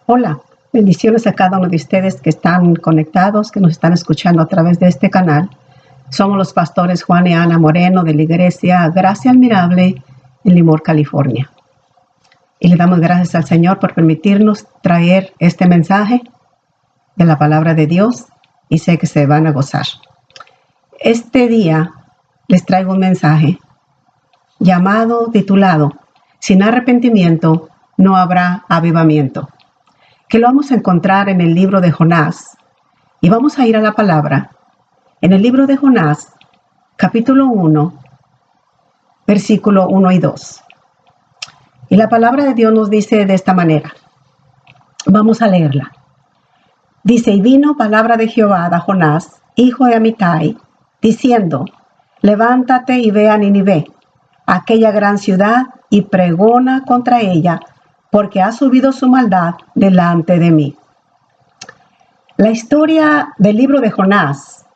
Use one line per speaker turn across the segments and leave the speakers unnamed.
Hola, bendiciones a cada uno de ustedes que están conectados, que nos están escuchando a través de este canal. Somos los pastores Juan y Ana Moreno de la Iglesia Gracia Admirable en Limor, California. Y le damos gracias al Señor por permitirnos traer este mensaje de la palabra de Dios y sé que se van a gozar. Este día les traigo un mensaje titulado, sin arrepentimiento no habrá avivamiento, que lo vamos a encontrar en el libro de Jonás. Y vamos a ir a la palabra. En el libro de Jonás, capítulo 1, versículo 1 y 2. Y la palabra de Dios nos dice de esta manera. Vamos a leerla. Dice, y vino palabra de Jehová a Jonás, hijo de Amitai, diciendo, levántate y ve a Nínive, aquella gran ciudad, y pregona contra ella, porque ha subido su maldad delante de mí. La historia del libro de Jonás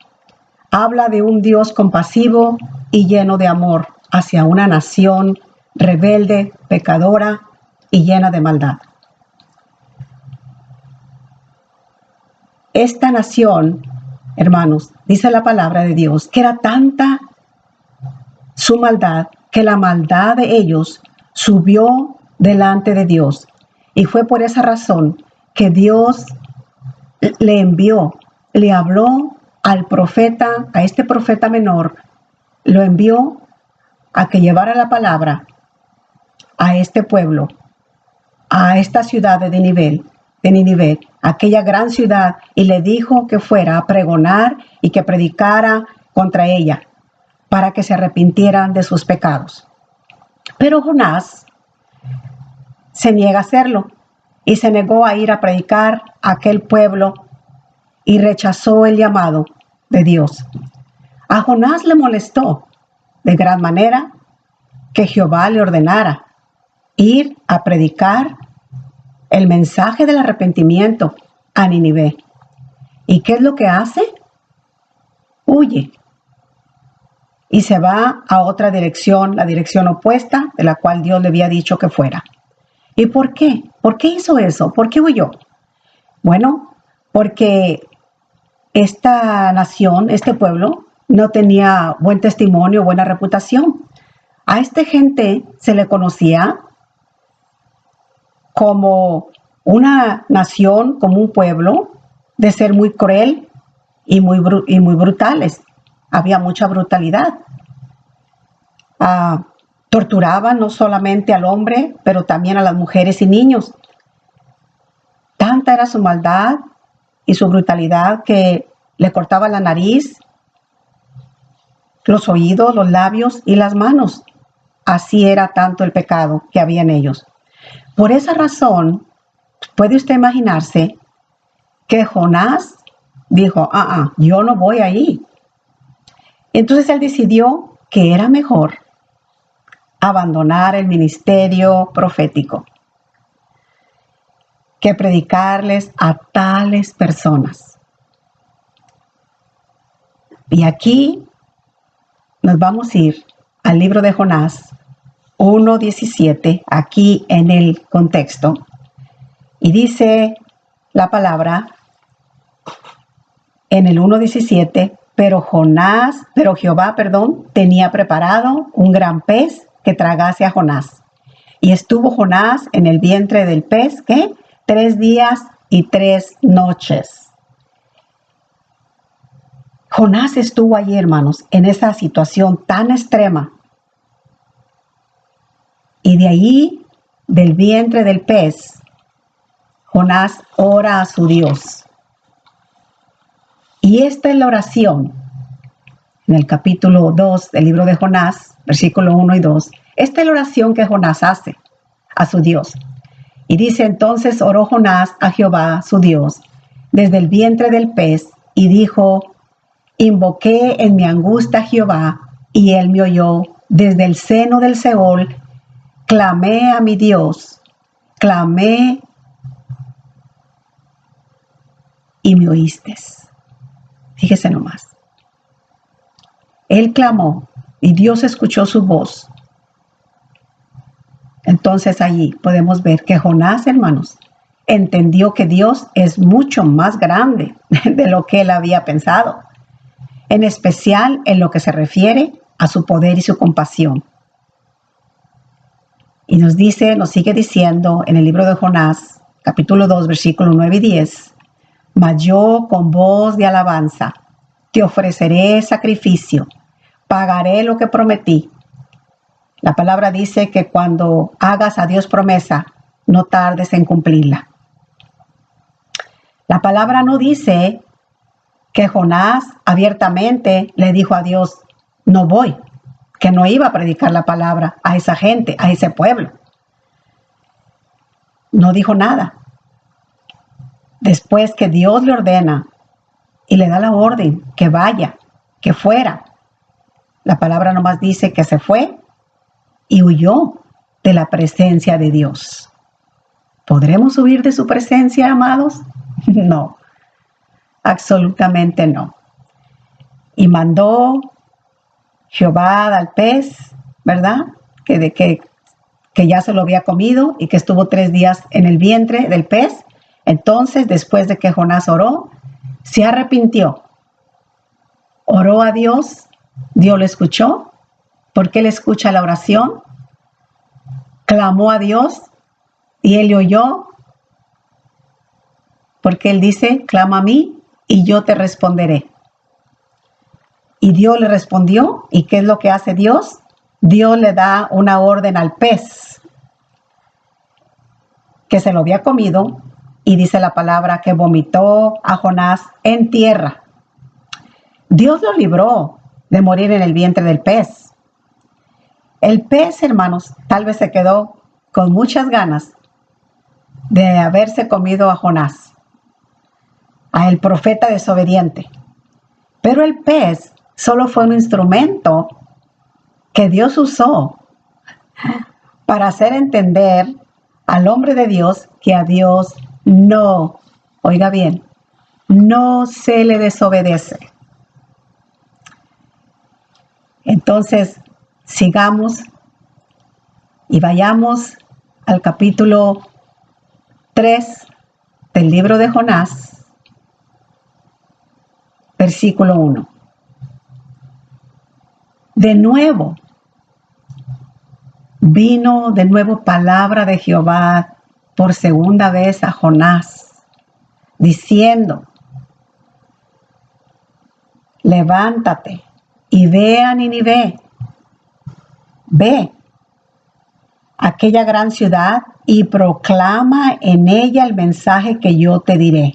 habla de un Dios compasivo y lleno de amor hacia una nación rebelde, pecadora y llena de maldad. Esta nación, hermanos, dice la palabra de Dios, que era tanta su maldad que la maldad de ellos subió delante de Dios. Y fue por esa razón que Dios le habló al profeta, a este profeta menor, lo envió a que llevara la palabra a este pueblo, a esta ciudad de Nínive, aquella gran ciudad, y le dijo que fuera a pregonar y que predicara contra ella, para que se arrepintieran de sus pecados. Pero Jonás se niega a hacerlo y se negó a ir a predicar a aquel pueblo y rechazó el llamado de Dios. A Jonás le molestó de gran manera que Jehová le ordenara ir a predicar el mensaje del arrepentimiento a Nínive. ¿Y qué es lo que hace? Huye y se va a otra dirección, la dirección opuesta de la cual Dios le había dicho que fuera. ¿Y por qué? ¿Por qué hizo eso? ¿Por qué huyó? Bueno, porque esta nación, este pueblo, no tenía buen testimonio, buena reputación. A esta gente se le conocía como una nación, como un pueblo, de ser muy cruel y muy brutales. Había mucha brutalidad. Torturaban no solamente al hombre, pero también a las mujeres y niños. Tanta era su maldad y su brutalidad que le cortaba la nariz, los oídos, los labios y las manos. Así era tanto el pecado que había en ellos. Por esa razón, puede usted imaginarse que Jonás dijo, yo no voy ahí. Entonces él decidió que era mejor abandonar el ministerio profético que predicarles a tales personas. Y aquí nos vamos a ir al libro de Jonás 1:17, aquí en el contexto, y dice la palabra en el 1:17, pero Jehová tenía preparado un gran pez que tragase a Jonás. Y estuvo Jonás en el vientre del pez, ¿qué? 3 días y 3 noches. Jonás estuvo allí, hermanos, en esa situación tan extrema. Y de ahí, del vientre del pez, Jonás ora a su Dios. Y esta es la oración, en el capítulo 2 del libro de Jonás, versículo 1 y 2. Esta es la oración que Jonás hace a su Dios. Y dice, entonces oró Jonás a Jehová, su Dios, desde el vientre del pez, y dijo, invoqué en mi angustia a Jehová, y él me oyó desde el seno del Seol. Clamé a mi Dios, clamé y me oíste. Fíjese nomás. Él clamó y Dios escuchó su voz. Entonces allí podemos ver que Jonás, hermanos, entendió que Dios es mucho más grande de lo que él había pensado, en especial en lo que se refiere a su poder y su compasión. Y nos sigue diciendo en el libro de Jonás, capítulo 2, versículos 9 y 10, mas yo con voz de alabanza te ofreceré sacrificio, pagaré lo que prometí. La palabra dice que cuando hagas a Dios promesa, no tardes en cumplirla. La palabra no dice que Jonás abiertamente le dijo a Dios, no voy, que no iba a predicar la palabra a esa gente, a ese pueblo. No dijo nada. Después que Dios le ordena y le da la orden que vaya, que fuera, la palabra nomás dice que se fue y huyó de la presencia de Dios. ¿Podremos huir de su presencia, amados? No, absolutamente no. Y mandó Jehová al pez, ¿verdad? Que ya se lo había comido y que estuvo 3 días en el vientre del pez. Entonces, después de que Jonás oró, se arrepintió. Oró a Dios, Dios le escuchó, porque él escucha la oración. Clamó a Dios y él le oyó, porque él dice, clama a mí y yo te responderé. Y Dios le respondió. ¿Y qué es lo que hace Dios? Dios le da una orden al pez que se lo había comido, y dice la palabra que vomitó a Jonás en tierra. Dios lo libró de morir en el vientre del pez. El pez, hermanos, tal vez se quedó con muchas ganas de haberse comido a Jonás, a el profeta desobediente. Pero el pez solo fue un instrumento que Dios usó para hacer entender al hombre de Dios que a Dios no, oiga bien, no se le desobedece. Entonces, sigamos y vayamos al capítulo 3 del libro de Jonás, versículo 1. Vino de nuevo palabra de Jehová por segunda vez a Jonás, diciendo, levántate y ve a Nínive, ve aquella gran ciudad y proclama en ella el mensaje que yo te diré.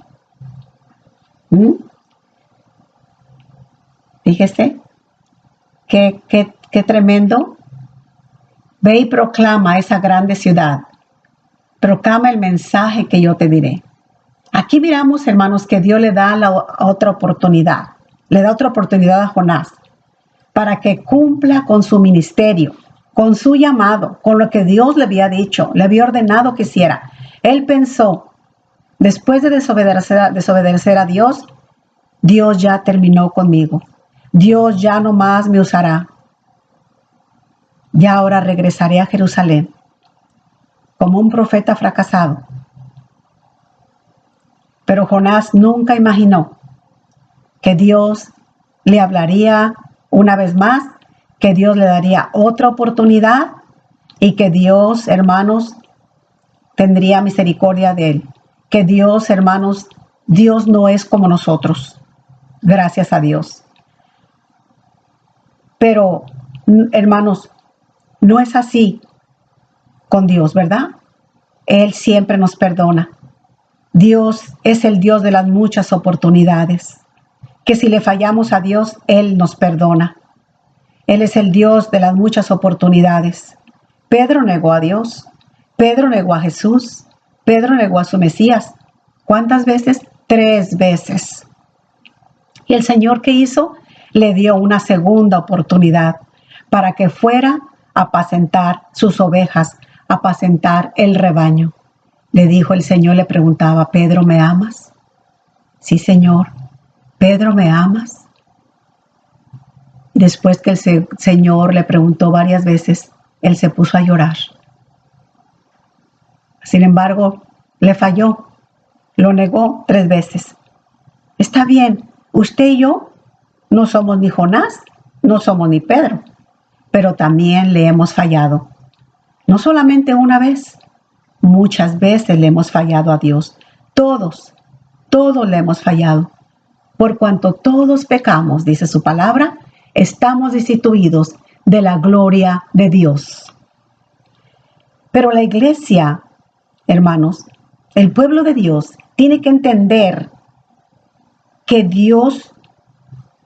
Fíjese, qué tremendo. Ve y proclama esa grande ciudad. Proclama el mensaje que yo te diré. Aquí miramos, hermanos, que Dios le da otra oportunidad. Le da otra oportunidad a Jonás para que cumpla con su ministerio, con su llamado, con lo que Dios le había dicho, le había ordenado que hiciera. Él pensó, después de desobedecer a Dios, Dios ya terminó conmigo. Dios ya no más me usará. Ya ahora regresaré a Jerusalén como un profeta fracasado. Pero Jonás nunca imaginó que Dios le hablaría una vez más, que Dios le daría otra oportunidad y que Dios, hermanos, tendría misericordia de él. Que Dios, hermanos, Dios no es como nosotros. Gracias a Dios. Pero, hermanos, no es así con Dios, ¿verdad? Él siempre nos perdona. Dios es el Dios de las muchas oportunidades. Que si le fallamos a Dios, Él nos perdona. Él es el Dios de las muchas oportunidades. Pedro negó a Dios. Pedro negó a Jesús. Pedro negó a su Mesías. ¿Cuántas veces? 3 veces. Y el Señor, ¿qué hizo? Le dio una segunda oportunidad para que fuera a apacentar sus ovejas, a apacentar el rebaño. Le dijo el Señor, le preguntaba, ¿Pedro, me amas? Sí, Señor. ¿Pedro, me amas? Después que el Señor le preguntó varias veces, él se puso a llorar. Sin embargo, le falló, lo negó 3 veces. Está bien, usted y yo no somos ni Jonás, no somos ni Pedro, pero también le hemos fallado. No solamente una vez, muchas veces le hemos fallado a Dios. Todos le hemos fallado. Por cuanto todos pecamos, dice su palabra, estamos destituidos de la gloria de Dios. Pero la iglesia, hermanos, el pueblo de Dios, tiene que entender que Dios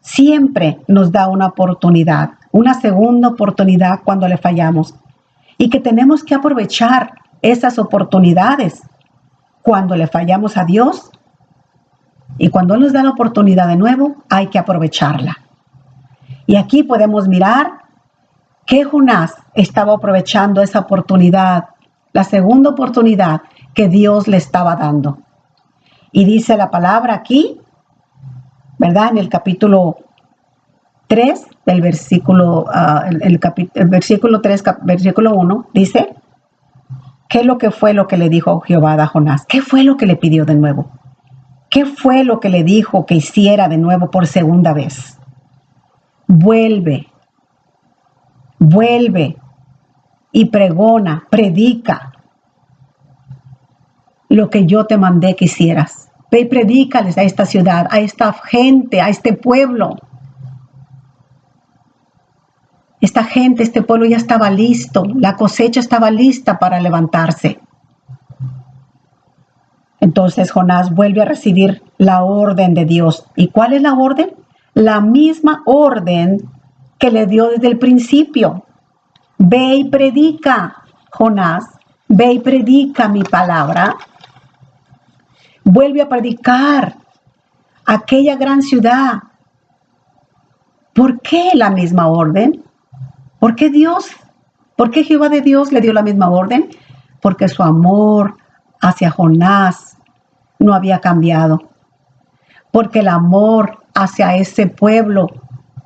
siempre nos da una oportunidad, una segunda oportunidad cuando le fallamos, y que tenemos que aprovechar esas oportunidades cuando le fallamos a Dios, y cuando Él nos da la oportunidad de nuevo, hay que aprovecharla. Y aquí podemos mirar que Jonás estaba aprovechando esa oportunidad, la segunda oportunidad que Dios le estaba dando. Y dice la palabra aquí, ¿verdad? En el capítulo 3 del versículo, el versículo 3, versículo 1, dice, ¿qué es lo que fue lo que le dijo Jehová a Jonás? ¿Qué fue lo que le pidió de nuevo? ¿Qué fue lo que le dijo que hiciera de nuevo por segunda vez? Vuelve y pregona, predica lo que yo te mandé que hicieras. Ve y predícales a esta ciudad, a esta gente, a este pueblo. Esta gente, este pueblo ya estaba listo, la cosecha estaba lista para levantarse. Entonces Jonás vuelve a recibir la orden de Dios. ¿Y cuál es la orden? La misma orden que le dio desde el principio. Ve y predica, Jonás, ve y predica mi palabra. Vuelve a predicar aquella gran ciudad. ¿Por qué la misma orden? ¿Por qué Dios? ¿Por qué Jehová de Dios le dio la misma orden? Porque su amor hacia Jonás no había cambiado. Porque el amor hacia ese pueblo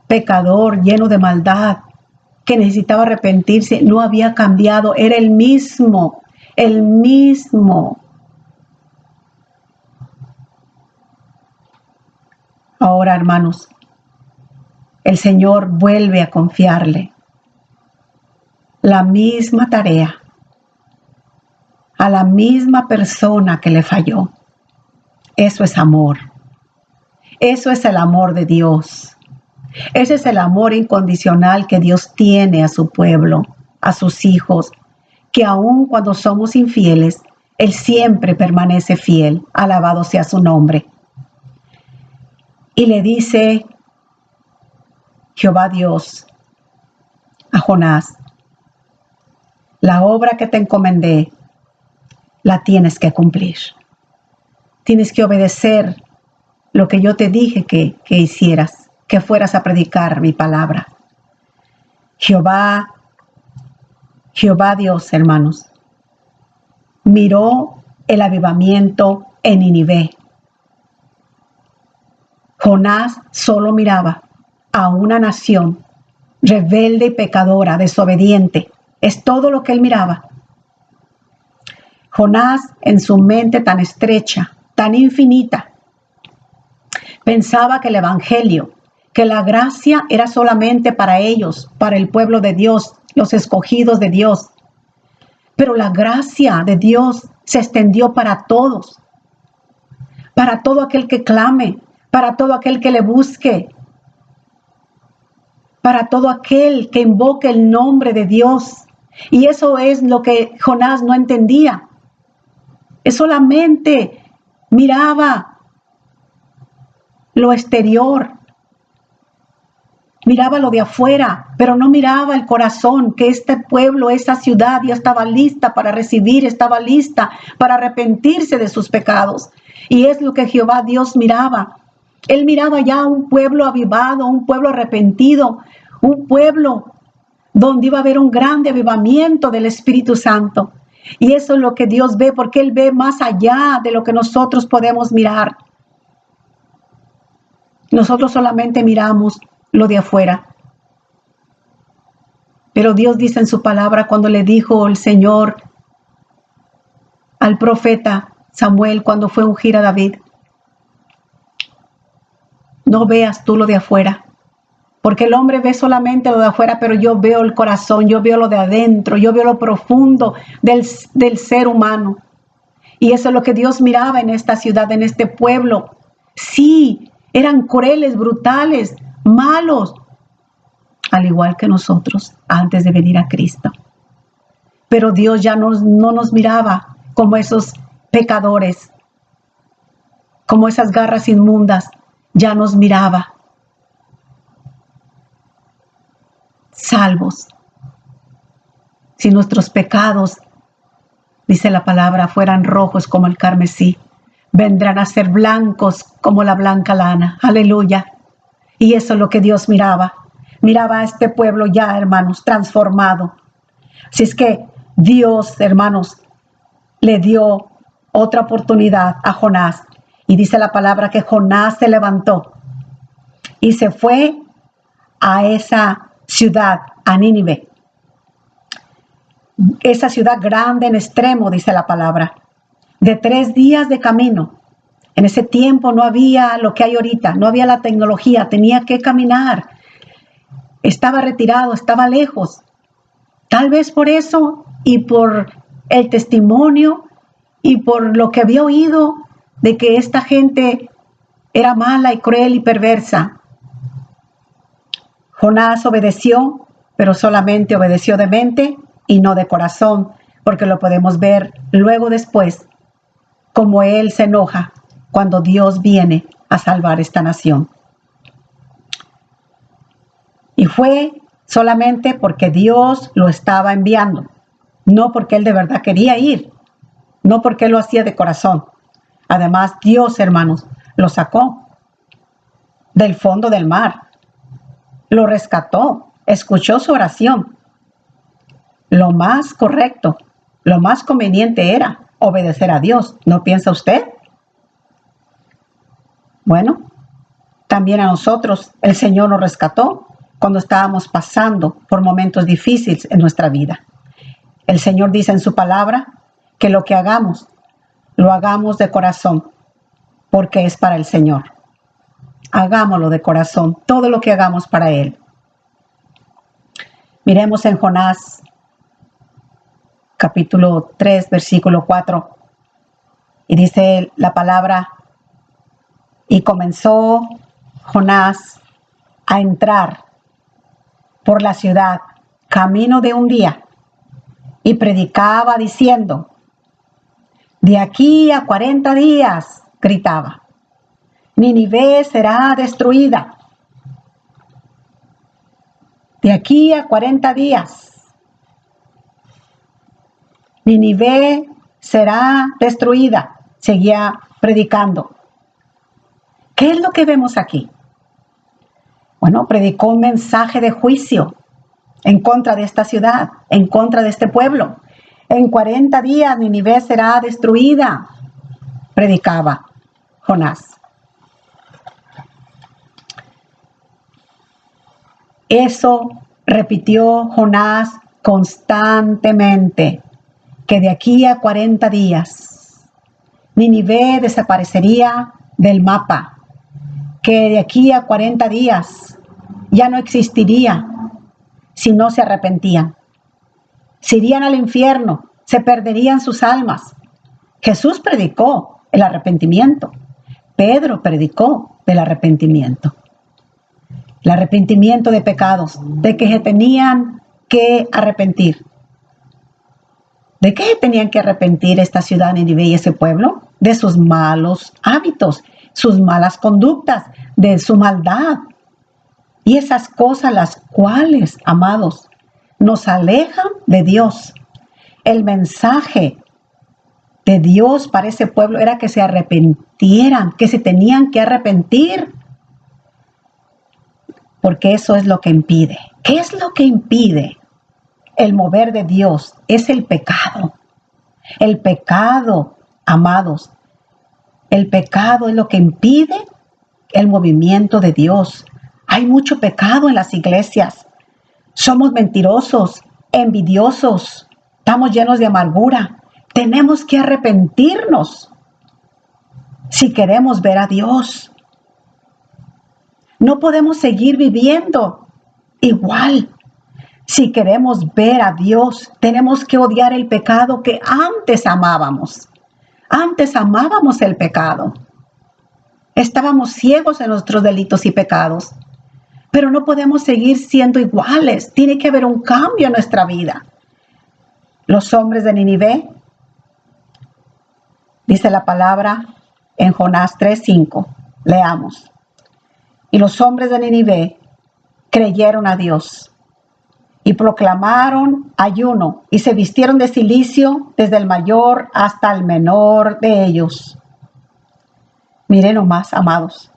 pecador, lleno de maldad, que necesitaba arrepentirse, no había cambiado. Era el mismo, el mismo. Ahora, hermanos, el Señor vuelve a confiarle la misma tarea a la misma persona que le falló. Eso es amor. Eso es el amor de Dios. Ese es el amor incondicional que Dios tiene a su pueblo, a sus hijos, que aun cuando somos infieles, Él siempre permanece fiel. Alabado sea su nombre. Y le dice Jehová Dios a Jonás, la obra que te encomendé, la tienes que cumplir. Tienes que obedecer lo que yo te dije que hicieras, que fueras a predicar mi palabra. Jehová Dios, hermanos, miró el avivamiento en Nínive. Jonás solo miraba a una nación rebelde y pecadora, desobediente. Es todo lo que él miraba. Jonás, en su mente tan estrecha, tan infinita, pensaba que el evangelio, que la gracia era solamente para ellos, para el pueblo de Dios, los escogidos de Dios. Pero la gracia de Dios se extendió para todos, para todo aquel que clame, para todo aquel que le busque, para todo aquel que invoque el nombre de Dios. Y eso es lo que Jonás no entendía. Él solamente miraba lo exterior, miraba lo de afuera, pero no miraba el corazón, que este pueblo, esa ciudad ya estaba lista para recibir, estaba lista para arrepentirse de sus pecados. Y es lo que Jehová Dios miraba. Él miraba ya un pueblo avivado, un pueblo arrepentido, un pueblo donde iba a haber un grande avivamiento del Espíritu Santo. Y eso es lo que Dios ve, porque Él ve más allá de lo que nosotros podemos mirar. Nosotros solamente miramos lo de afuera. Pero Dios dice en su palabra, cuando le dijo el Señor al profeta Samuel cuando fue a ungir a David. No veas tú lo de afuera, porque el hombre ve solamente lo de afuera, pero yo veo el corazón, yo veo lo de adentro, yo veo lo profundo del ser humano. Y eso es lo que Dios miraba en esta ciudad, en este pueblo. Sí, eran crueles, brutales, malos, al igual que nosotros antes de venir a Cristo. Pero Dios ya no nos miraba como esos pecadores, como esas garras inmundas, ya nos miraba salvos. Si nuestros pecados, dice la palabra, fueran rojos como el carmesí, vendrán a ser blancos como la blanca lana. Aleluya. Y eso es lo que Dios miraba. Miraba a este pueblo ya, hermanos, transformado. Así es que Dios, hermanos, le dio otra oportunidad a Jonás. Y dice la palabra que Jonás se levantó y se fue a esa ciudad, a Nínive. Esa ciudad grande en extremo, dice la palabra, de 3 días de camino. En ese tiempo no había lo que hay ahorita, no había la tecnología, tenía que caminar. Estaba retirado, estaba lejos. Tal vez por eso y por el testimonio y por lo que había oído de que esta gente era mala y cruel y perversa. Jonás obedeció, pero solamente obedeció de mente y no de corazón, porque lo podemos ver luego después, como él se enoja cuando Dios viene a salvar esta nación. Y fue solamente porque Dios lo estaba enviando, no porque él de verdad quería ir, no porque él lo hacía de corazón. Además, Dios, hermanos, lo sacó del fondo del mar, lo rescató, escuchó su oración. Lo más correcto, lo más conveniente era obedecer a Dios. ¿No piensa usted? Bueno, también a nosotros el Señor nos rescató cuando estábamos pasando por momentos difíciles en nuestra vida. El Señor dice en su palabra que lo que hagamos, lo hagamos de corazón, porque es para el Señor. Hagámoslo de corazón, todo lo que hagamos para Él. Miremos en Jonás, capítulo 3, versículo 4, y dice la palabra: y comenzó Jonás a entrar por la ciudad, camino de un día, y predicaba diciendo: de aquí a 40 días, gritaba, Nínive será destruida. De aquí a 40 días, Nínive será destruida. Seguía predicando. ¿Qué es lo que vemos aquí? Bueno, predicó un mensaje de juicio en contra de esta ciudad, en contra de este pueblo. En 40 días Nínive será destruida, predicaba Jonás. Eso repitió Jonás constantemente, que de aquí a 40 días Nínive desaparecería del mapa, que de aquí a 40 días ya no existiría si no se arrepentían. Se irían al infierno, se perderían sus almas. Jesús predicó el arrepentimiento. Pedro predicó del arrepentimiento. El arrepentimiento de pecados, de que se tenían que arrepentir. ¿De qué se tenían que arrepentir esta ciudad Nínive y ese pueblo? De sus malos hábitos, sus malas conductas, de su maldad. Y esas cosas las cuales, amados, nos alejan de Dios. El mensaje de Dios para ese pueblo era que se arrepintieran, que se tenían que arrepentir. Porque eso es lo que impide. ¿Qué es lo que impide el mover de Dios? Es el pecado. El pecado, amados. El pecado es lo que impide el movimiento de Dios. Hay mucho pecado en las iglesias. Somos mentirosos, envidiosos, estamos llenos de amargura. Tenemos que arrepentirnos. si queremos ver a Dios. No podemos seguir viviendo igual. Si queremos ver a Dios, tenemos que odiar el pecado que antes amábamos. Antes amábamos el pecado. Estábamos ciegos en nuestros delitos y pecados. Pero no podemos seguir siendo iguales. Tiene que haber un cambio en nuestra vida. Los hombres de Nínive, dice la palabra en Jonás 3:5. Leamos. Y los hombres de Nínive creyeron a Dios y proclamaron ayuno y se vistieron de cilicio desde el mayor hasta el menor de ellos. Miren nomás, amados.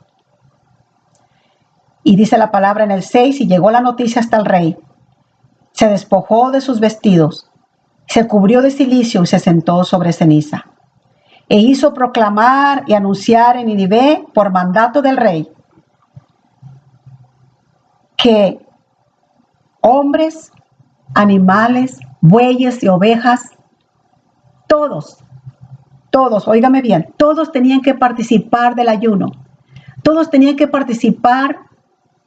Y dice la palabra en el 6, y llegó la noticia hasta el rey. Se despojó de sus vestidos, se cubrió de cilicio y se sentó sobre ceniza. E hizo proclamar y anunciar en Nínive por mandato del rey que hombres, animales, bueyes y ovejas, todos, óigame bien, todos tenían que participar del ayuno. Todos tenían que participar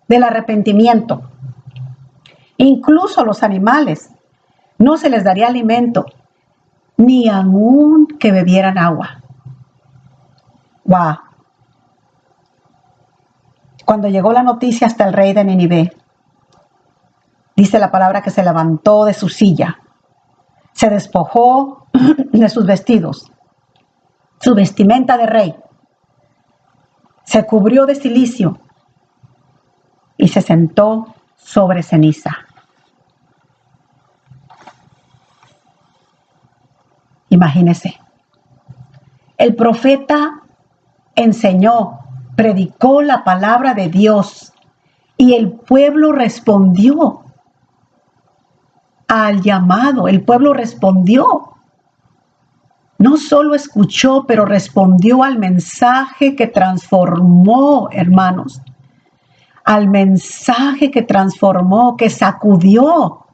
del arrepentimiento. Incluso a los animales no se les daría alimento, ni aun que bebieran agua. ¡Wow! Cuando llegó la noticia hasta el rey de Nínive, dice la palabra que se levantó de su silla, se despojó de sus vestidos, su vestimenta de rey, se cubrió de cilicio y se sentó sobre ceniza. Imagínese, el profeta enseñó, predicó la palabra de Dios y el pueblo respondió al llamado. El pueblo respondió. No solo escuchó, pero respondió al mensaje que transformó, hermanos. Al mensaje que transformó, que sacudió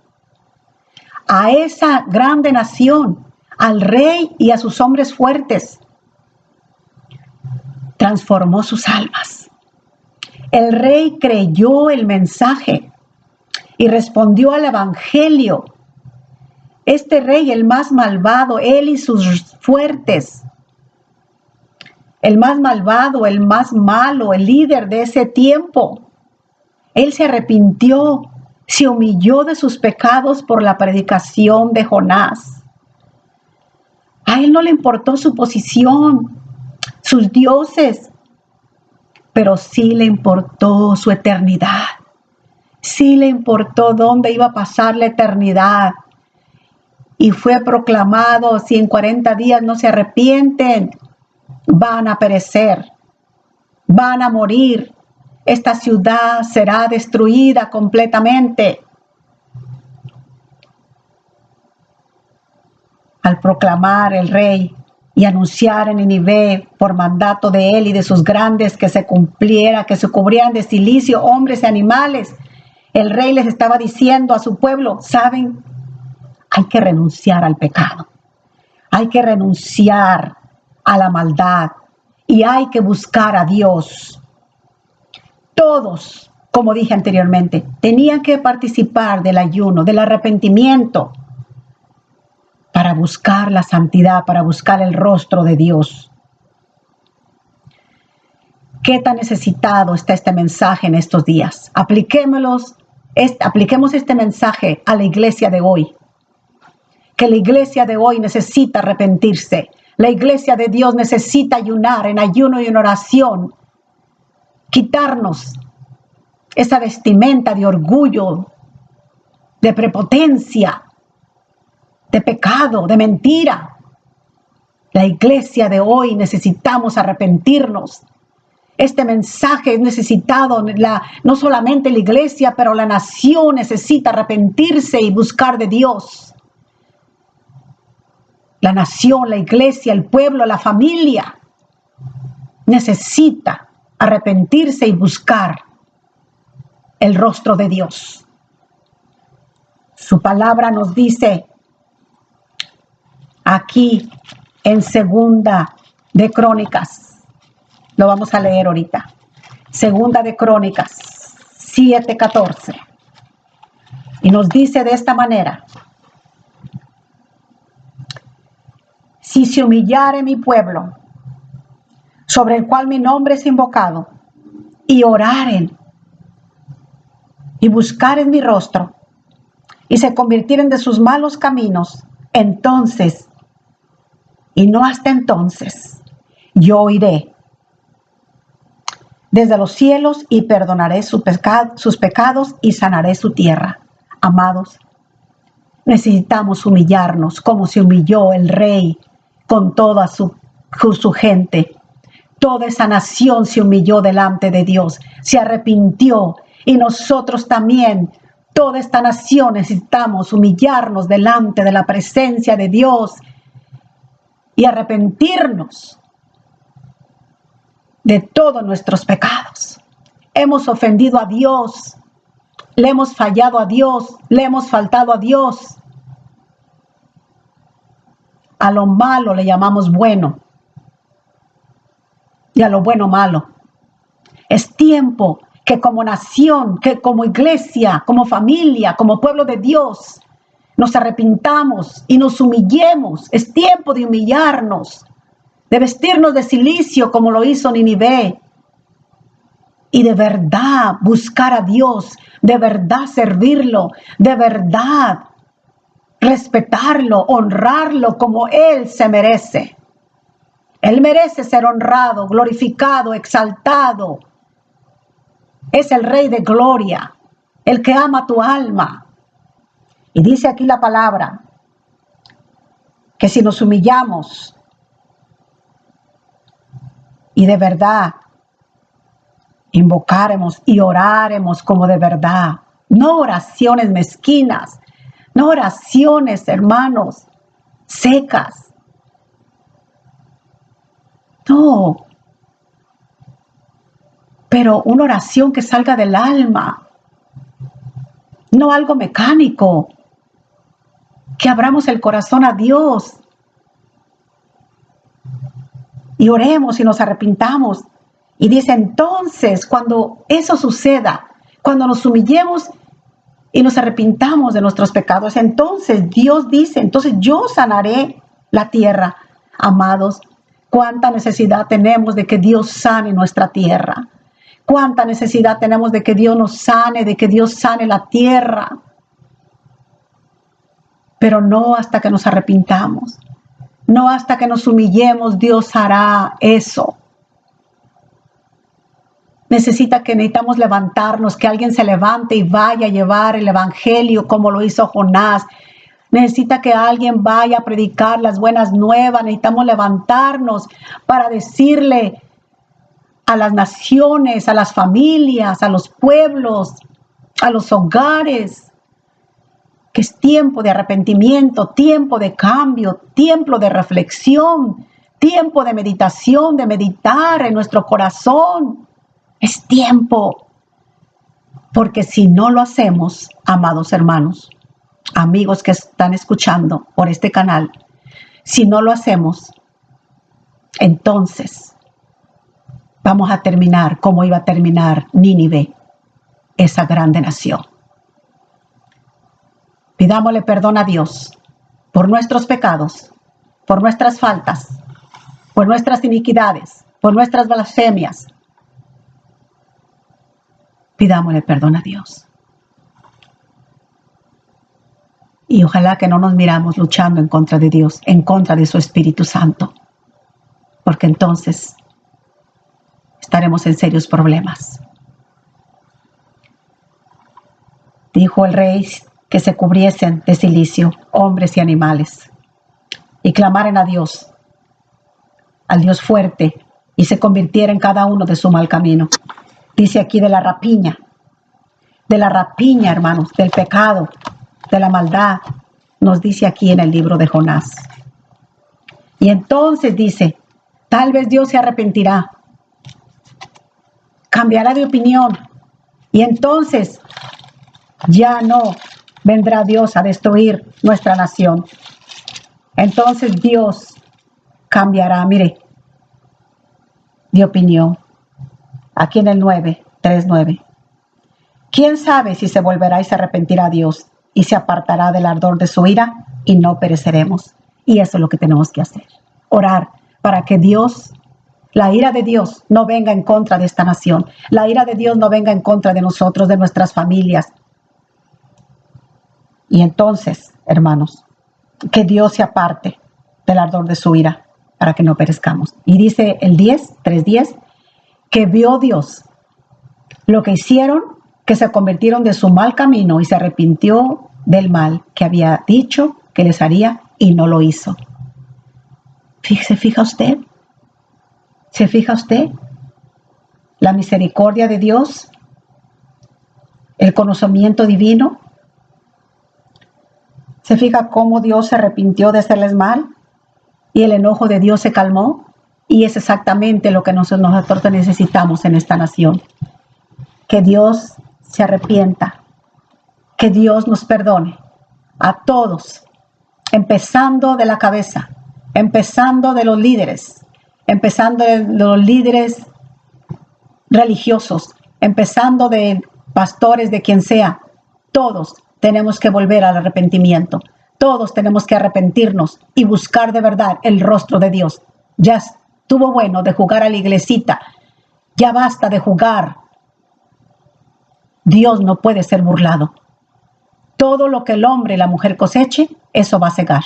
a esa grande nación, al rey y a sus hombres fuertes. Transformó sus almas. El rey creyó el mensaje y respondió al evangelio. Este rey, el más malvado, él y sus fuertes, el más malvado, el más malo, el líder de ese tiempo, él se arrepintió, se humilló de sus pecados por la predicación de Jonás. A él no le importó su posición, sus dioses, pero sí le importó su eternidad. Sí le importó dónde iba a pasar la eternidad. Y fue proclamado, si en 40 días no se arrepienten, van a perecer, van a morir. Esta ciudad será destruida completamente. Al proclamar el rey y anunciar en Nínive por mandato de él y de sus grandes que se cumpliera, que se cubrían de cilicio hombres y animales, el rey les estaba diciendo a su pueblo, ¿saben? Hay que renunciar al pecado, hay que renunciar a la maldad y hay que buscar a Dios. Todos, como dije anteriormente, tenían que participar del ayuno, del arrepentimiento, para buscar la santidad, para buscar el rostro de Dios. ¿Qué tan necesitado está este mensaje en estos días? Apliquemos este mensaje a la iglesia de hoy. Que la iglesia de hoy necesita arrepentirse. La iglesia de Dios necesita ayunar en ayuno y en oración. Quitarnos esa vestimenta de orgullo, de prepotencia, de pecado, de mentira. La iglesia de hoy necesitamos arrepentirnos. Este mensaje es necesitado, no solamente la iglesia, pero la nación necesita arrepentirse y buscar de Dios. La nación, la iglesia, el pueblo, la familia necesita arrepentirse y buscar el rostro de Dios. Su palabra nos dice aquí en Segunda de Crónicas, Lo vamos a leer ahorita. Segunda de Crónicas 7:14. Y nos dice de esta manera: si se humillare mi pueblo, sobre el cual mi nombre es invocado, y oraren, y buscaren mi rostro, y se convirtieren de sus malos caminos, entonces, y no hasta entonces, yo oiré desde los cielos y perdonaré sus pecados y sanaré su tierra. Amados, necesitamos humillarnos como se humilló el rey con toda su gente. Toda esa nación se humilló delante de Dios, se arrepintió, y nosotros también, toda esta nación, necesitamos humillarnos delante de la presencia de Dios y arrepentirnos de todos nuestros pecados. Hemos ofendido a Dios, le hemos fallado a Dios, le hemos faltado a Dios. A lo malo le llamamos bueno y a lo bueno malo. Es tiempo que como nación, que como iglesia, como familia, como pueblo de Dios, nos arrepintamos y nos humillemos. Es tiempo de humillarnos, de vestirnos de cilicio como lo hizo Nínive, y de verdad buscar a Dios, de verdad servirlo, de verdad respetarlo, honrarlo como Él se merece. Él merece ser honrado, glorificado, exaltado. Es el Rey de gloria, el que ama tu alma. Y dice aquí la palabra, que si nos humillamos y de verdad invocáremos y oráremos como de verdad, no oraciones mezquinas, no oraciones, hermanos, secas. No, pero una oración que salga del alma, no algo mecánico, que abramos el corazón a Dios y oremos y nos arrepintamos. Y dice, entonces, cuando eso suceda, cuando nos humillemos y nos arrepintamos de nuestros pecados, entonces Dios dice, entonces yo sanaré la tierra. Amados, cuánta necesidad tenemos de que Dios sane nuestra tierra. Cuánta necesidad tenemos de que Dios nos sane, de que Dios sane la tierra. Pero no hasta que nos arrepintamos. No hasta que nos humillemos, Dios hará eso. Necesitamos levantarnos, que alguien se levante y vaya a llevar el evangelio como lo hizo Jonás. Necesita que alguien vaya a predicar las buenas nuevas. Necesitamos levantarnos para decirle a las naciones, a las familias, a los pueblos, a los hogares, que es tiempo de arrepentimiento, tiempo de cambio, tiempo de reflexión, tiempo de meditación, de meditar en nuestro corazón. Es tiempo, porque si no lo hacemos, amados hermanos, amigos que están escuchando por este canal, si no lo hacemos, entonces vamos a terminar como iba a terminar Nínive, esa grande nación. Pidámosle perdón a Dios por nuestros pecados, por nuestras faltas, por nuestras iniquidades, por nuestras blasfemias. Pidámosle perdón a Dios. Y ojalá que no nos miramos luchando en contra de Dios, en contra de su Espíritu Santo, porque entonces estaremos en serios problemas. Dijo el rey que se cubriesen de cilicio hombres y animales y clamaren a Dios, al Dios fuerte, y se convirtiera en cada uno de su mal camino. Dice aquí de la rapiña, hermanos, del pecado, de la maldad, nos dice aquí en el libro de Jonás. Y entonces dice, tal vez Dios se arrepentirá, cambiará de opinión, y entonces ya no vendrá Dios a destruir nuestra nación. Entonces Dios cambiará. Mire, de opinión. Aquí en el 9:3-9. ¿Quién sabe si se volverá y se arrepentirá a Dios y se apartará del ardor de su ira y no pereceremos? Y eso es lo que tenemos que hacer. Orar para que Dios, la ira de Dios no venga en contra de esta nación. La ira de Dios no venga en contra de nosotros, de nuestras familias. Y entonces, hermanos, que Dios se aparte del ardor de su ira para que no perezcamos. Y dice el 3:10, que vio Dios lo que hicieron, que se convirtieron de su mal camino y se arrepintió del mal que había dicho que les haría y no lo hizo. ¿Se fija usted? ¿Se fija usted? La misericordia de Dios, el conocimiento divino. ¿Se fija cómo Dios se arrepintió de hacerles mal y el enojo de Dios se calmó? Y es exactamente lo que nosotros necesitamos en esta nación. Que Dios se arrepienta, que Dios nos perdone a todos, empezando de la cabeza, empezando de los líderes, empezando de los líderes religiosos, empezando de pastores, de quien sea. Todos tenemos que volver al arrepentimiento. Todos tenemos que arrepentirnos y buscar de verdad el rostro de Dios. Ya estuvo bueno de jugar a la iglesita. Ya basta de jugar. Dios no puede ser burlado. Todo lo que el hombre y la mujer coseche, eso va a cegar.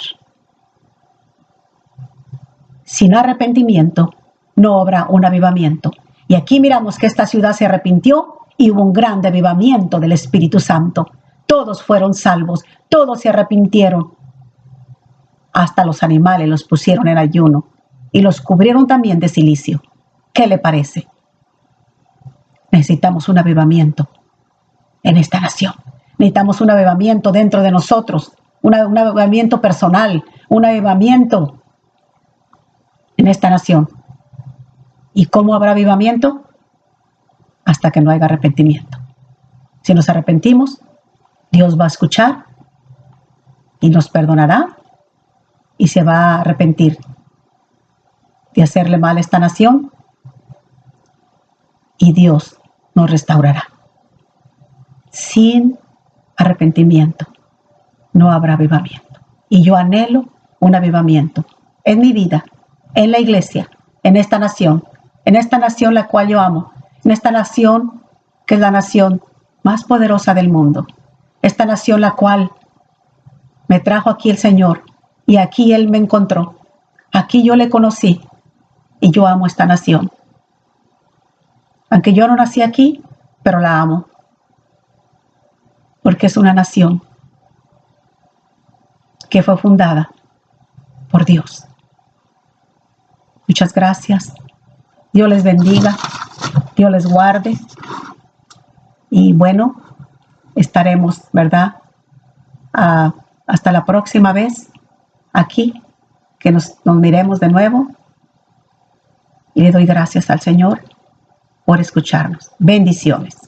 Sin arrepentimiento no habrá un avivamiento. Y aquí miramos que esta ciudad se arrepintió y hubo un gran avivamiento del Espíritu Santo. Todos fueron salvos, todos se arrepintieron. Hasta los animales los pusieron en ayuno y los cubrieron también de cilicio. ¿Qué le parece? Necesitamos un avivamiento en esta nación. Necesitamos un avivamiento dentro de nosotros, un avivamiento personal, un avivamiento en esta nación. ¿Y cómo habrá avivamiento? Hasta que no haya arrepentimiento. Si nos arrepentimos, Dios va a escuchar y nos perdonará y se va a arrepentir de hacerle mal a esta nación y Dios nos restaurará. Sin arrepentimiento no habrá avivamiento. Y yo anhelo un avivamiento en mi vida, en la iglesia, en esta nación la cual yo amo, en esta nación que es la nación más poderosa del mundo, esta nación la cual me trajo aquí el Señor y aquí Él me encontró, aquí yo le conocí y yo amo esta nación. Aunque yo no nací aquí, pero la amo, porque es una nación que fue fundada por Dios. Muchas gracias. Dios les bendiga, Dios les guarde. Y bueno, estaremos, ¿verdad? Hasta la próxima vez aquí, que nos miremos de nuevo. Y le doy gracias al Señor por escucharnos. Bendiciones.